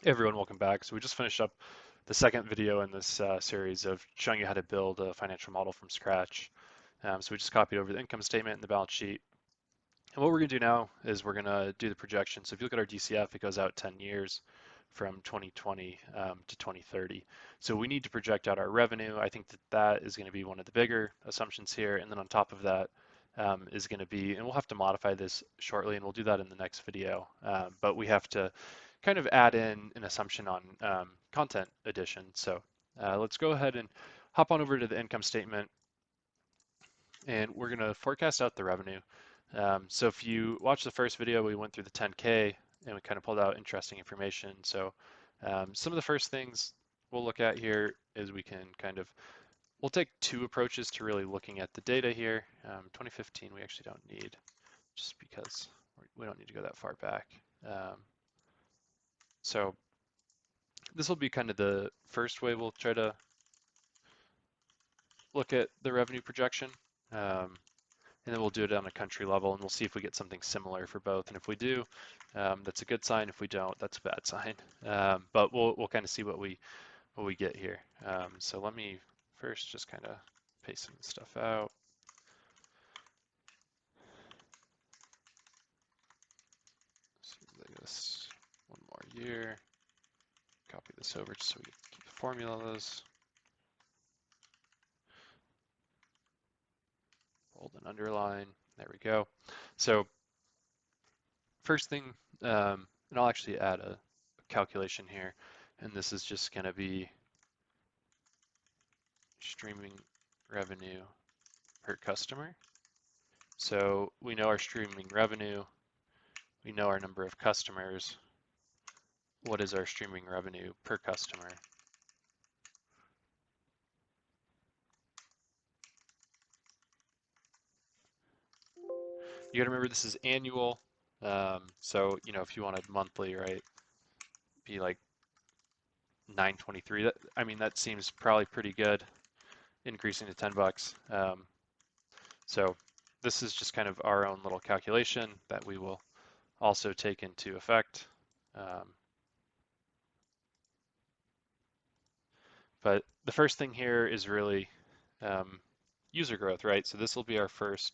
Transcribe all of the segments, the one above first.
Hey everyone, welcome back. So we just finished up the second video in this series of showing you how to build a financial model from scratch. So we just copied over the income statement and the balance sheet. And what we're going to do now is we're going to do the projection. So if you look at our DCF, it goes out 10 years from 2020 to 2030. So we need to project out our revenue. I think that that is going to be one of the bigger assumptions here. And then on top of that is going to be, and we'll have to modify this shortly, and we'll do that in the next video. But we have to kind of add in an assumption on content addition. So let's go ahead and hop on over to the income statement, and we're going to forecast out the revenue. So if you watch the first video, we went through the 10K and we kind of pulled out interesting information. So some of the first things we'll look at here is we'll take two approaches to really looking at the data here. 2015 we actually don't need, just because we don't need to go that far back. So this will be kind of the first way we'll try to look at the revenue projection. And then we'll do it on a country level, and we'll see if we get something similar for both. And if we do, that's a good sign. If we don't, that's a bad sign. But we'll kind of see what we get here. So let me first just kind of paste some stuff out. So like this, one more year. Copy this over just so we keep the formulas. Bold and underline. There we go. So first thing, and I'll actually add a calculation here, and this is just going to be streaming revenue per customer. So we know our streaming revenue, we know our number of customers. What is our streaming revenue per customer? You got to remember this is annual. So, if you wanted monthly, right, be like 923. That seems probably pretty good, increasing to 10 bucks. So this is just kind of our own little calculation that we will also take into effect. But the first thing here is really user growth, right? So this will be our first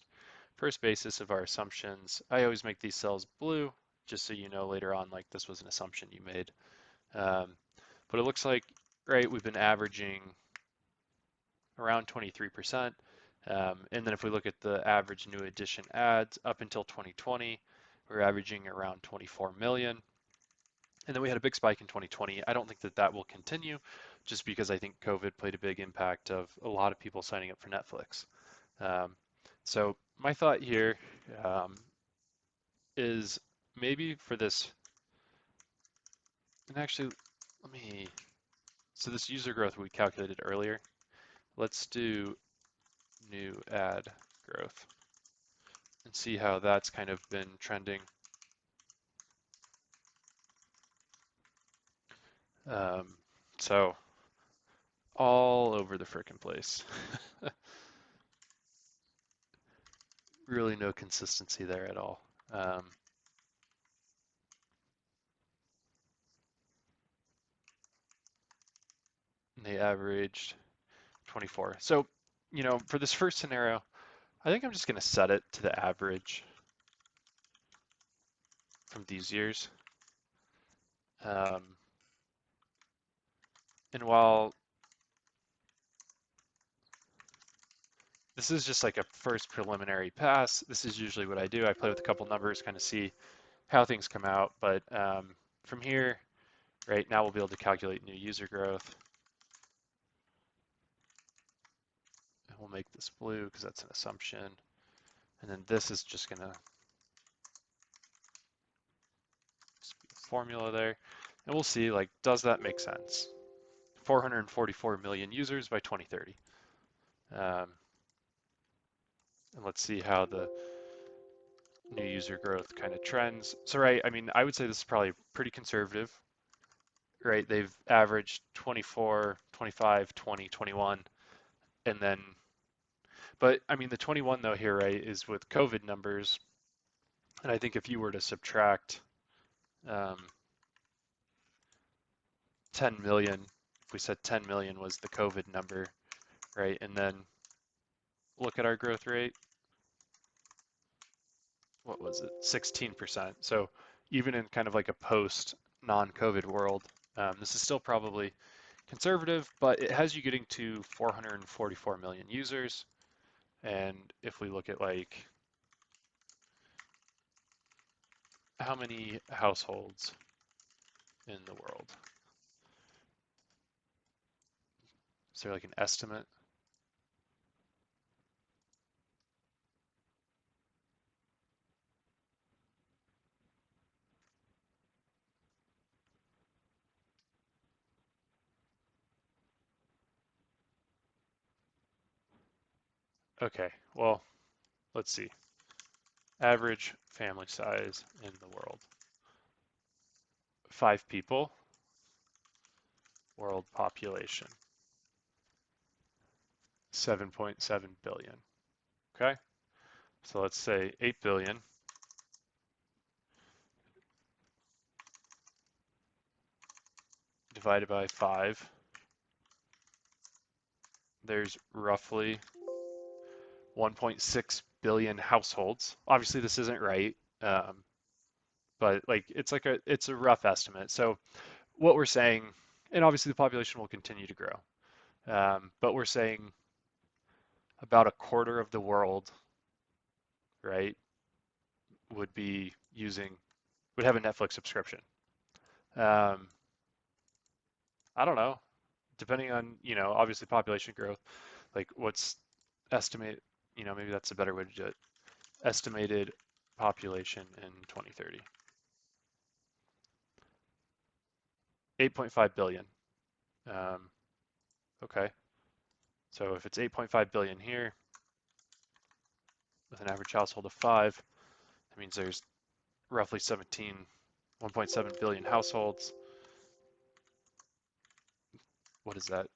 basis of our assumptions. I always make these cells blue, just so you know later on, like this was an assumption you made. But it looks like, right, we've been averaging around 23%. And then if we look at the average new edition ads up until 2020, we're averaging around 24 million. And then we had a big spike in 2020. I don't think that that will continue, just because I think COVID played a big impact of a lot of people signing up for Netflix. So my thought here is maybe for this, and actually so this user growth we calculated earlier, let's do new ad growth and see how that's kind of been trending. So all over the frickin' place. Really no consistency there at all. They averaged 24. So, for this first scenario, I think I'm just going to set it to the average from these years. And while this is just like a first preliminary pass, this is usually what I do. I play with a couple numbers, kind of see how things come out. But from here, right now we'll be able to calculate new user growth. And we'll make this blue because that's an assumption. And then this is just going to be a formula there. And we'll see, like, does that make sense? 444 million users by 2030. And let's see how the new user growth kind of trends. So, right, I would say this is probably pretty conservative, right? They've averaged 24, 25, 20, 21, and then, but the 21 though here, right, is with COVID numbers. And I think if you were to subtract 10 million, if we said 10 million was the COVID number, right? And then look at our growth rate. What was it? 16%. So even in kind of like a post non-COVID world, this is still probably conservative, but it has you getting to 444 million users. And if we look at like how many households in the world, is there like an estimate? Okay, well, let's see. Average family size in the world. 5 people, world population. 7.7 billion. Okay, so let's say 8 billion divided by 5. There's roughly 1.6 billion households. Obviously, this isn't right, but like it's a rough estimate. So what we're saying, and obviously the population will continue to grow, but we're saying about a quarter of the world, right, would be would have a Netflix subscription. Um, I don't know, depending on, obviously population growth, like what's estimate, maybe that's a better way to do it. Estimated population in 2030. 8.5 billion. Um, okay, so if it's 8.5 billion here with an average household of 5, that means there's roughly 1.7 billion households. What is that?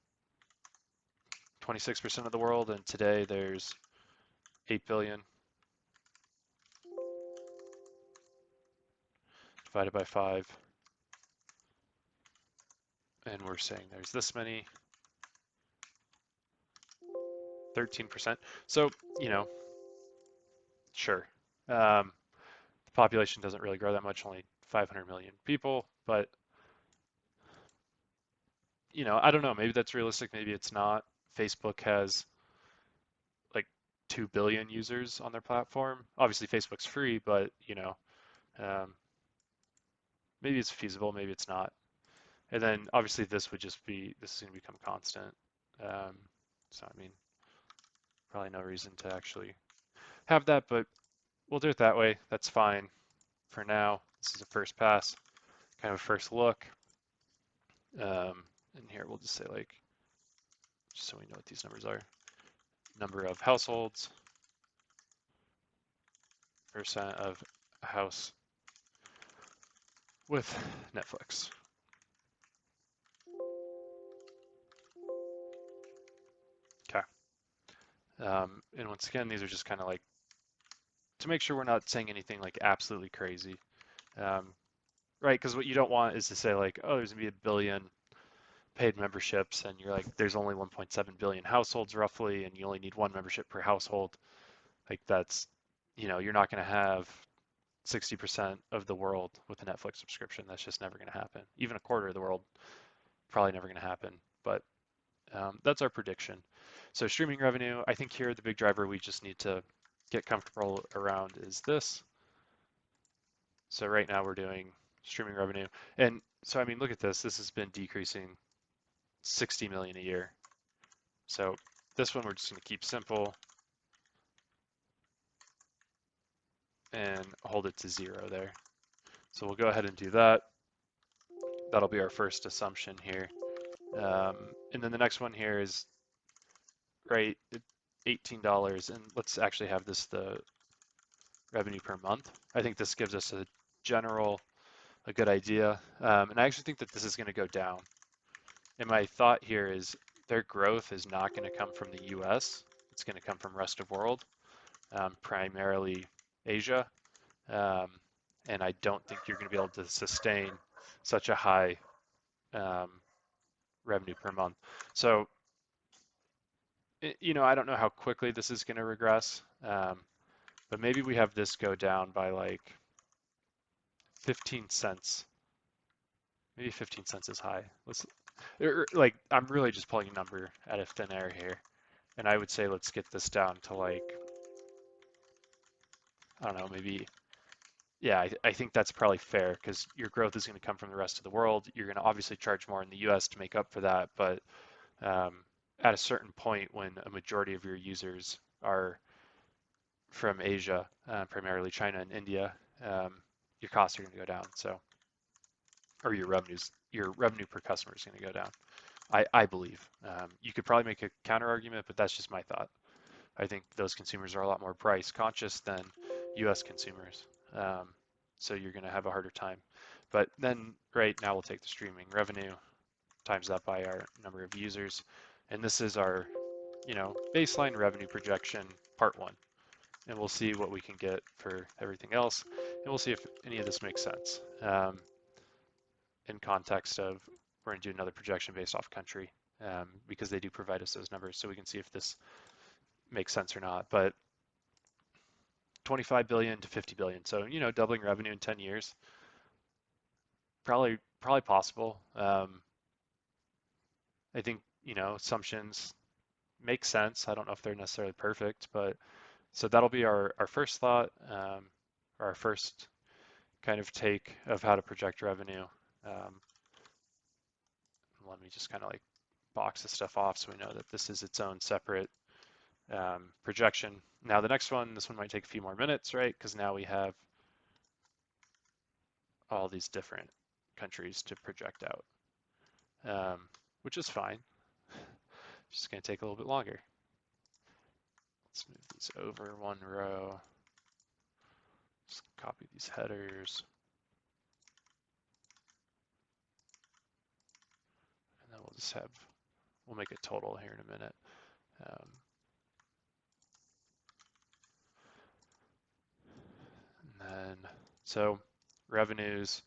26% of the world, and today there's 8 billion divided by 5, and we're saying there's this many, 13%. So, sure. The population doesn't really grow that much, only 500 million people, but I don't know, maybe that's realistic, maybe it's not. Facebook has like 2 billion users on their platform. Obviously Facebook's free, but um, maybe it's feasible, maybe it's not. And then obviously this is going to become constant. So I mean, probably no reason to actually have that, but we'll do it that way. That's fine for now. This is a first pass, kind of a first look. And here we'll just say like, just so we know what these numbers are. Number of households, percent of house with Netflix. Okay. And once again, these are just kind of like to make sure we're not saying anything like absolutely crazy, right? Because what you don't want is to say like, oh, there's gonna be a billion paid memberships, and you're like, there's only 1.7 billion households roughly, and you only need one membership per household. Like that's, you're not gonna have 60% of the world with a Netflix subscription. That's just never gonna happen. Even a quarter of the world, probably never gonna happen. But that's our prediction. So streaming revenue, I think here the big driver we just need to get comfortable around is this. So right now we're doing streaming revenue. And so, I mean, look at this. This has been decreasing 60 million a year. So this one we're just going to keep simple and hold it to 0 there. So we'll go ahead and do that. That'll be our first assumption here. And then the next one here is, right, $18. And let's actually have this the revenue per month. I think this gives us a good idea. And I actually think that this is going to go down. And my thought here is their growth is not going to come from the US. It's going to come from rest of world, primarily Asia. And I don't think you're going to be able to sustain such a high revenue per month. So, I don't know how quickly this is going to regress, but maybe we have this go down by like 15 cents. Maybe 15 cents is high. Like, I'm really just pulling a number out of thin air here. And I would say let's get this down to like, I don't know, maybe, yeah, I think that's probably fair because your growth is going to come from the rest of the world. You're going to obviously charge more in the US to make up for that, but at a certain point when a majority of your users are from Asia, primarily China and India, your costs are going to go down. So, or your revenue per customer is going to go down. I believe. You could probably make a counter argument, but that's just my thought. I think those consumers are a lot more price conscious than US consumers. Um, so you're going to have a harder time. But then, right now, we'll take the streaming revenue, times that by our number of users. And this is our, baseline revenue projection, part one. And we'll see what we can get for everything else. And we'll see if any of this makes sense in context of we're going to do another projection based off country because they do provide us those numbers so we can see if this makes sense or not. But 25 billion to 50 billion. So, doubling revenue in 10 years, probably possible. I think, assumptions make sense. I don't know if they're necessarily perfect, but so that'll be our first thought, or our first kind of take of how to project revenue. Let me just kind of like box this stuff off so we know that this is its own separate projection. Now the next one, this one might take a few more minutes, right? Because now we have all these different countries to project out, which is fine. Just going to take a little bit longer. Let's move these over one row. Just copy these headers. And then we'll make a total here in a minute. And then, so revenues,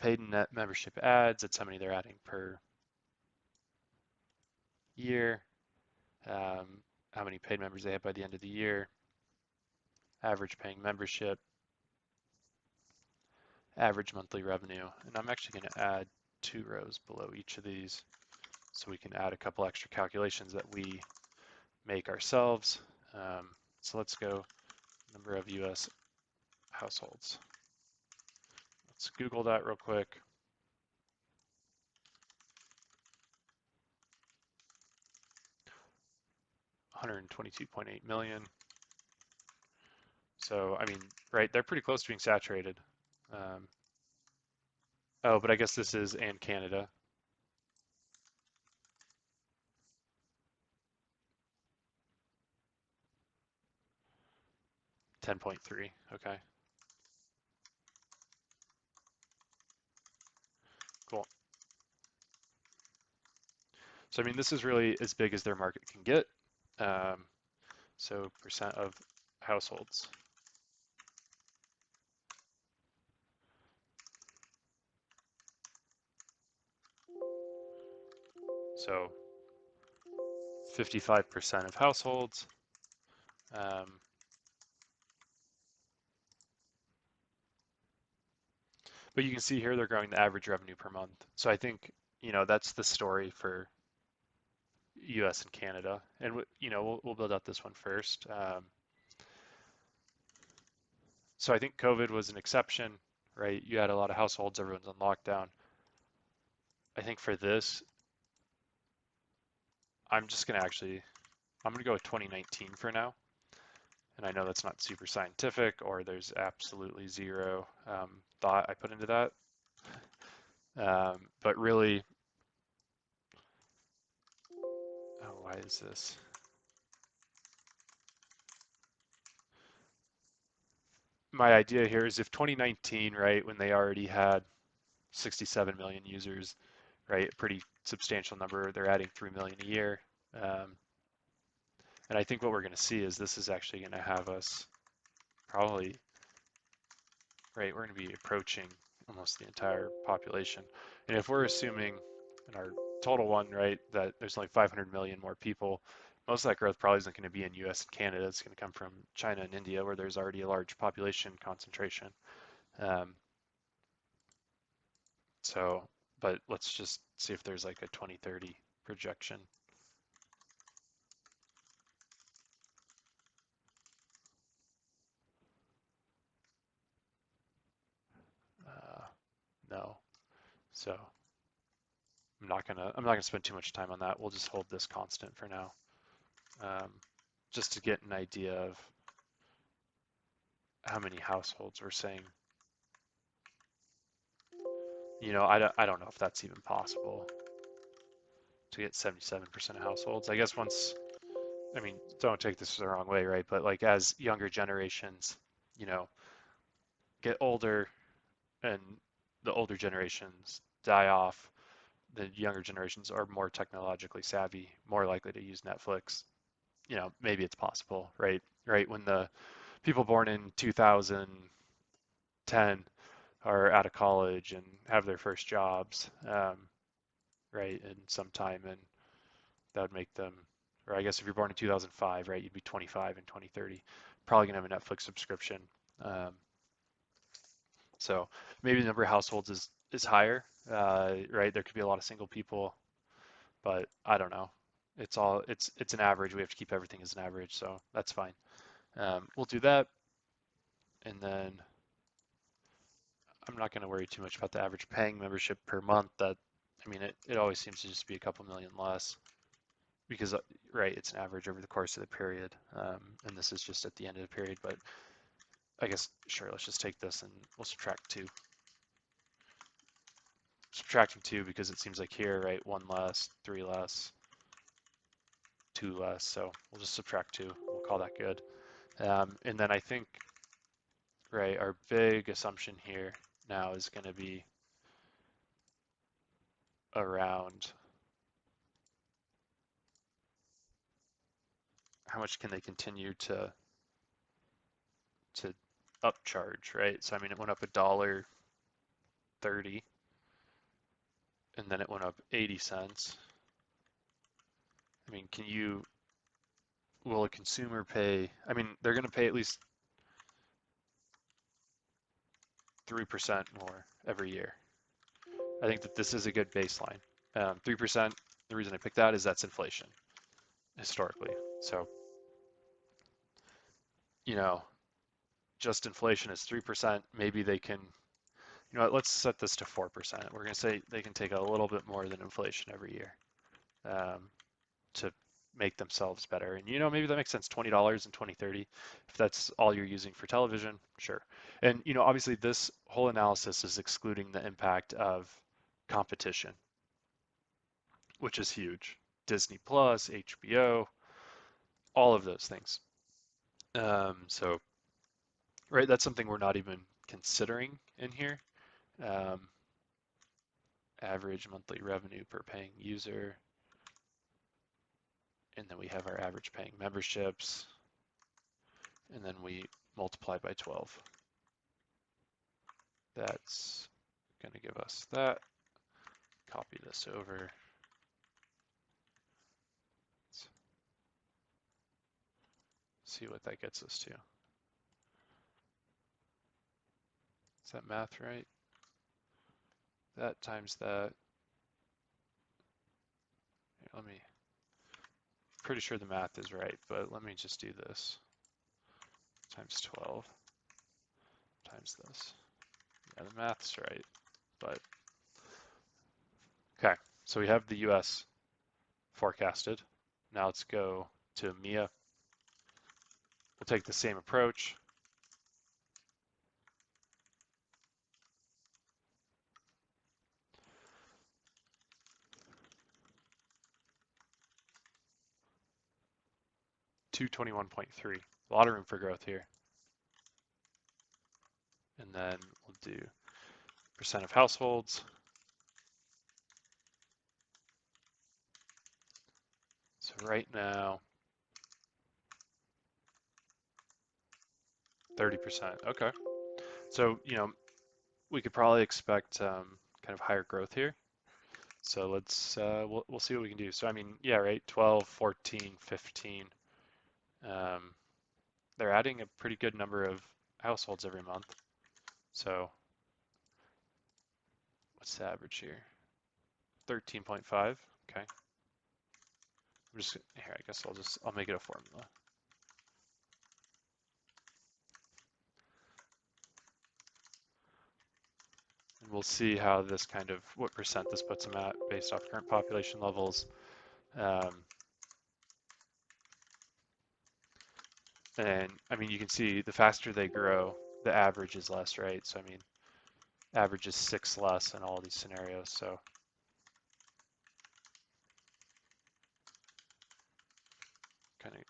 paid and net membership ads, that's how many they're adding per year, how many paid members they have by the end of the year, average paying membership, average monthly revenue. And I'm actually going to add 2 rows below each of these so we can add a couple extra calculations that we make ourselves. So let's go number of US households. Let's Google that real quick. $122.8 million. So, I mean, right, they're pretty close to being saturated. Oh, but I guess this is and Canada. 10.3, okay, cool. So, I mean, this is really as big as their market can get. So percent of households. So 55% of households. But you can see here they're growing the average revenue per month. So I think, that's the story for US and Canada. And, we'll build out this one first. So I think COVID was an exception, right? You had a lot of households, everyone's on lockdown. I think for this, I'm going to go with 2019 for now. And I know that's not super scientific or there's absolutely zero thought I put into that. But really, oh, why is this? My idea here is if 2019, right, when they already had 67 million users, right, a pretty substantial number, they're adding 3 million a year. And I think what we're going to see is this is actually going to have us probably, right, we're going to be approaching almost the entire population. And if we're assuming in our total one, right, that there's only 500 million more people. Most of that growth probably isn't going to be in US and Canada. It's going to come from China and India, where there's already a large population concentration. Um, so, but let's just see if there's like a 2030 projection. Uh, no. So I'm not gonna spend too much time on that. We'll just hold this constant for now, um, just to get an idea of how many households we're saying. I don't know if that's even possible to get 77% of households. I guess I mean, don't take this the wrong way, right? But like as younger generations, you know, get older and the older generations die off, the younger generations are more technologically savvy, more likely to use Netflix. Maybe it's possible, right? Right when the people born in 2010 are out of college and have their first jobs, right, in some time, and that would make them, or I guess if you're born in 2005, right, you'd be 25 in 2030, probably gonna have a Netflix subscription. Um, so maybe the number of households is higher, right? There could be a lot of single people, but I don't know. It's an average. We have to keep everything as an average, so that's fine. We'll do that, and then I'm not going to worry too much about the average paying membership per month. I mean, it always seems to just be a couple million less because, right, it's an average over the course of the period, and this is just at the end of the period. But I guess, sure, let's just take this and we'll subtract two. Subtracting two because it seems like here, right, one less, three less, two less. So we'll just subtract two. We'll call that good. And then I think, right, our big assumption here now is going to be around how much can they continue to upcharge, right? So I mean, it went up $1.30, and then it went up 80 cents. I mean, will a consumer pay? I mean, they're going to pay at least 3% more every year. I think that this is a good baseline. 3%, the reason I picked that is that's inflation historically. So, you know, just inflation is 3%. Maybe they can, let's set this to 4%. We're going to say they can take a little bit more than inflation every year. To make themselves better. And maybe that makes sense, $20 in 2030. If that's all you're using for television, sure. And obviously this whole analysis is excluding the impact of competition, which is huge. Disney Plus, HBO, all of those things. So, right, that's something we're not even considering in here. Um, Average monthly revenue per paying user. And then we have our average paying memberships. And then we multiply by 12. That's going to give us that. Copy this over. Let's see what that gets us to. Is that math right? That times that. Here, pretty sure the math is right, but let me just do this. Times 12 times this. Yeah, the math's right, but okay. So we have the US forecasted. Now let's go to EMEA. We'll take the same approach. $221.3. A lot of room for growth here. And then we'll do percent of households. So right now, 30%. Okay. So, we could probably expect kind of higher growth here. So let's we'll see what we can do. So I mean, yeah, right, 12, 14, 15. Um, they're adding a pretty good number of households every month. So what's the average here? 13.5. Okay. I'm just here. I guess I'll make it a formula. And we'll see how this kind of what percent this puts them at based off current population levels. Um, and I mean, you can see the faster they grow, the average is less, right? So I mean, average is 6 less in all these scenarios. So kind of,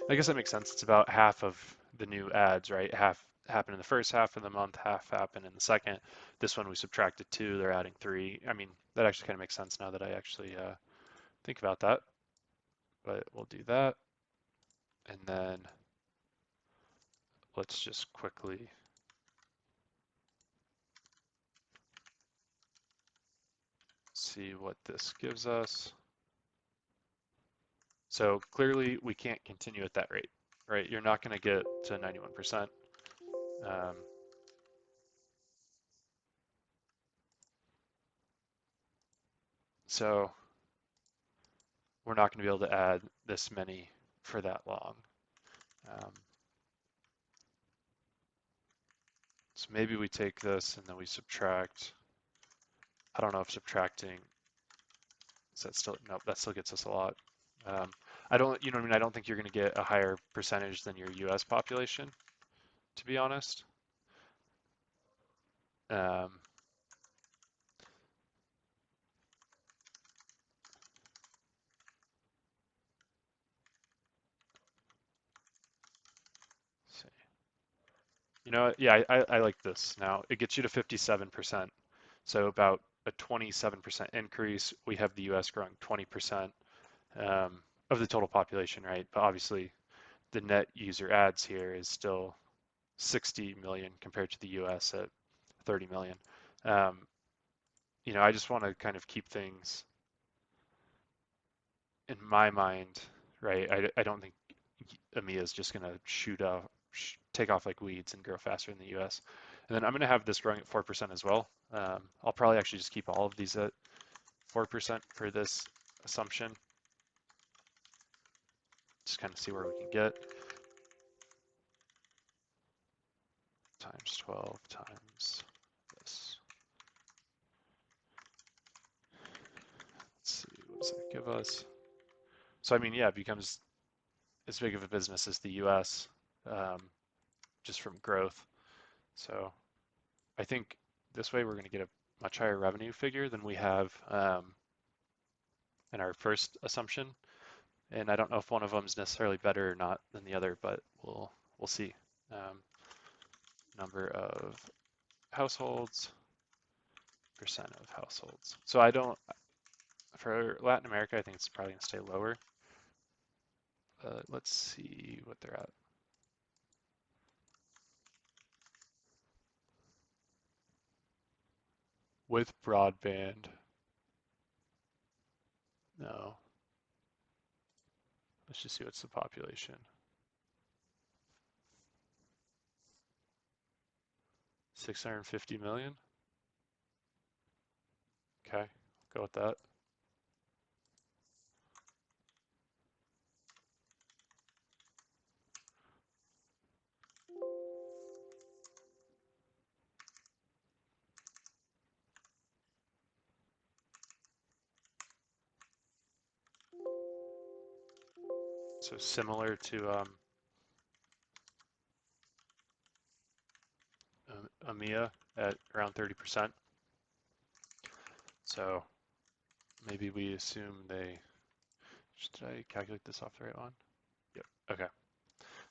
I guess that makes sense. It's about half of the new ads, right? Half happen in the first half of the month, half happen in the second. This one we subtracted 2, they're adding 3. I mean, that actually kind of makes sense now that I actually think about that. But we'll do that. And then let's just quickly see what this gives us. So clearly we can't continue at that rate, right? You're not going to get to 91%. So we're not going to be able to add this many for that long. So maybe we take this and then we subtract. I don't know if subtracting, is that still, nope, that still gets us a lot. I don't, you know what I mean? I don't think you're going to get a higher percentage than your US population, to be honest. Um, see. You know what? Yeah, I like this now. It gets you to 57%. So about a 27% increase. We have the US growing 20% of the total population, right? But obviously the net user ads here is still 60 million compared to the US at 30 million. Um, you know, I just want to kind of keep things in my mind, right? I don't think EMEA is just going to take off like weeds and grow faster than the US. And then I'm going to have this growing at 4% as well. I'll probably actually just keep all of these at 4% for this assumption. Just kind of see where we can get. Times 12 times this. Let's see, what does that give us? So, I mean, yeah, it becomes as big of a business as the US um, just from growth. So I think this way we're going to get a much higher revenue figure than we have in our first assumption. And I don't know if one of them is necessarily better or not than the other, but we'll see. Number of households, percent of households. So I don't, for Latin America, I think it's probably going to stay lower. Let's see what they're at. With broadband, no. Let's just see what's the population. 650 million. Okay, go with that. So similar to EMEA at around 30%. So maybe we assume they, did I calculate this off the right one? Yep, okay.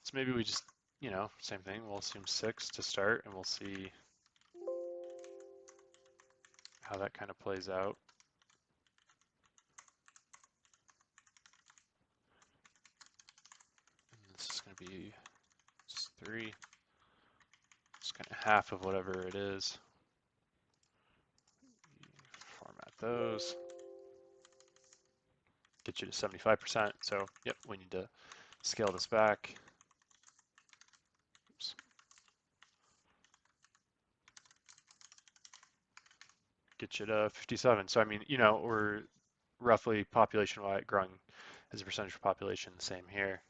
So maybe we just, you know, same thing, we'll assume 6 to start and we'll see how that kind of plays out. And this is going to be just 3. Just kind of half of whatever it is. Format those. get you to 75%. So yep, we need to scale this back. Oops. Get you to 57. So I mean, we're roughly population-wide growing as a percentage of population, the same here.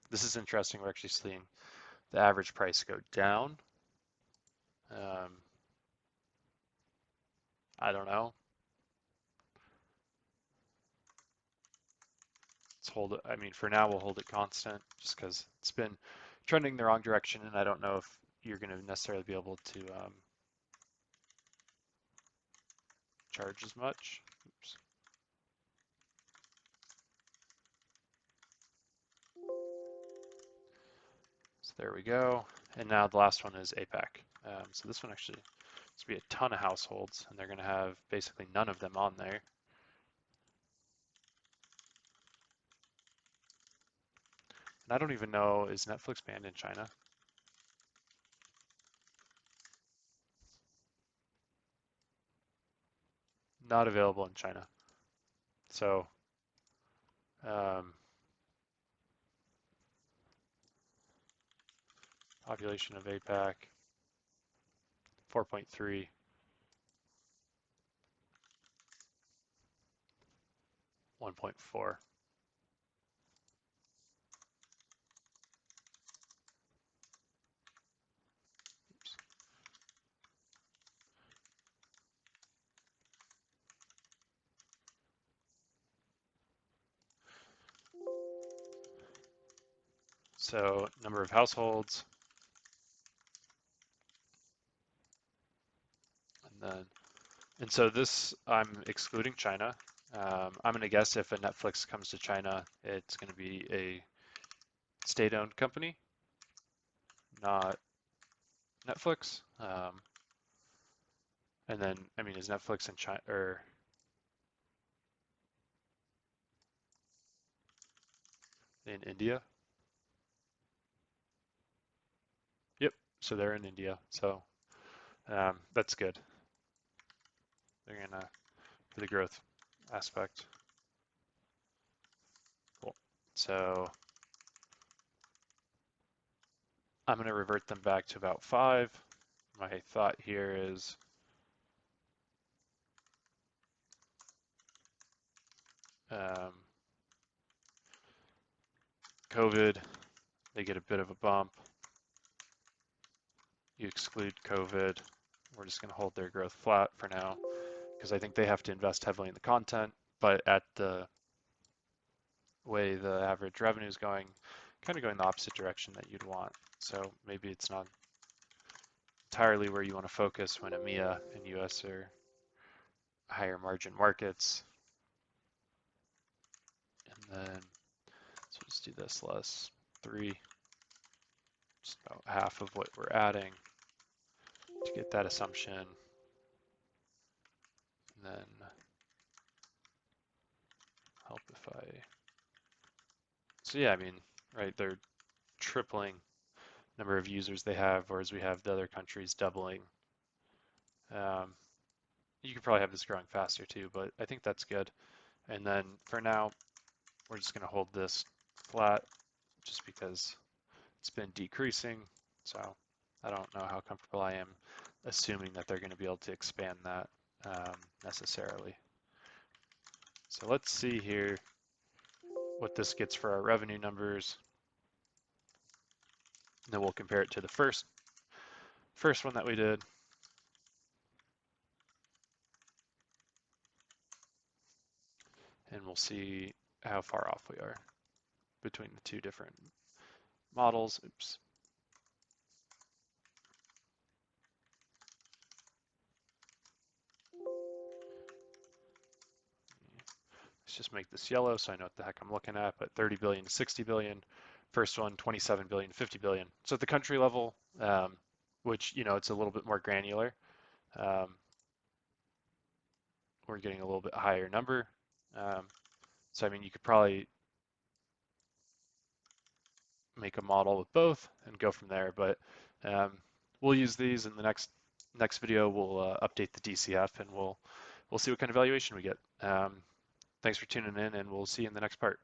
This is interesting. We're actually seeing the average price go down. I don't know. Let's hold it. I mean, for now, we'll hold it constant just because it's been trending the wrong direction, and I don't know if you're going to necessarily be able to charge as much. Oops. So there we go. And now the last one is APAC. So this one actually is to be a ton of households, and they're going to have basically none of them on there. And I don't even know, is Netflix banned in China? Not available in China. So um, population of APAC, 4.3, 1.4. So number of households, and so this I'm excluding China. I'm going to guess if a Netflix comes to China, it's going to be a state-owned company, not Netflix. And then, I mean, is Netflix in China or in India? Yep. So they're in India. So that's good. They're gonna for the growth aspect. Cool. So I'm going to revert them back to about 5. My thought here is COVID, they get a bit of a bump. You exclude COVID. We're just going to hold their growth flat for now because I think they have to invest heavily in the content, but at the way the average revenue is going, kind of going the opposite direction that you'd want. So maybe it's not entirely where you want to focus when EMEA and US are higher margin markets. And then, so let's do this less 3, just about half of what we're adding to get that assumption. And then help if I, so yeah, I mean, right, they're tripling number of users they have, whereas we have the other countries doubling. You could probably have this growing faster too, but I think that's good. And then for now, we're just going to hold this flat just because it's been decreasing. So I don't know how comfortable I am assuming that they're going to be able to expand that necessarily. So let's see here what this gets for our revenue numbers. And then we'll compare it to the first one that we did. And we'll see how far off we are between the two different models. Oops. Let's just make this yellow so I know what the heck I'm looking at, but 30 billion to 60 billion. First one, 27 billion to 50 billion. So at the country level, which, it's a little bit more granular, we're getting a little bit higher number. So, I mean, you could probably make a model with both and go from there, but we'll use these in the next video. We'll update the DCF and we'll see what kind of valuation we get. Thanks for tuning in, and we'll see you in the next part.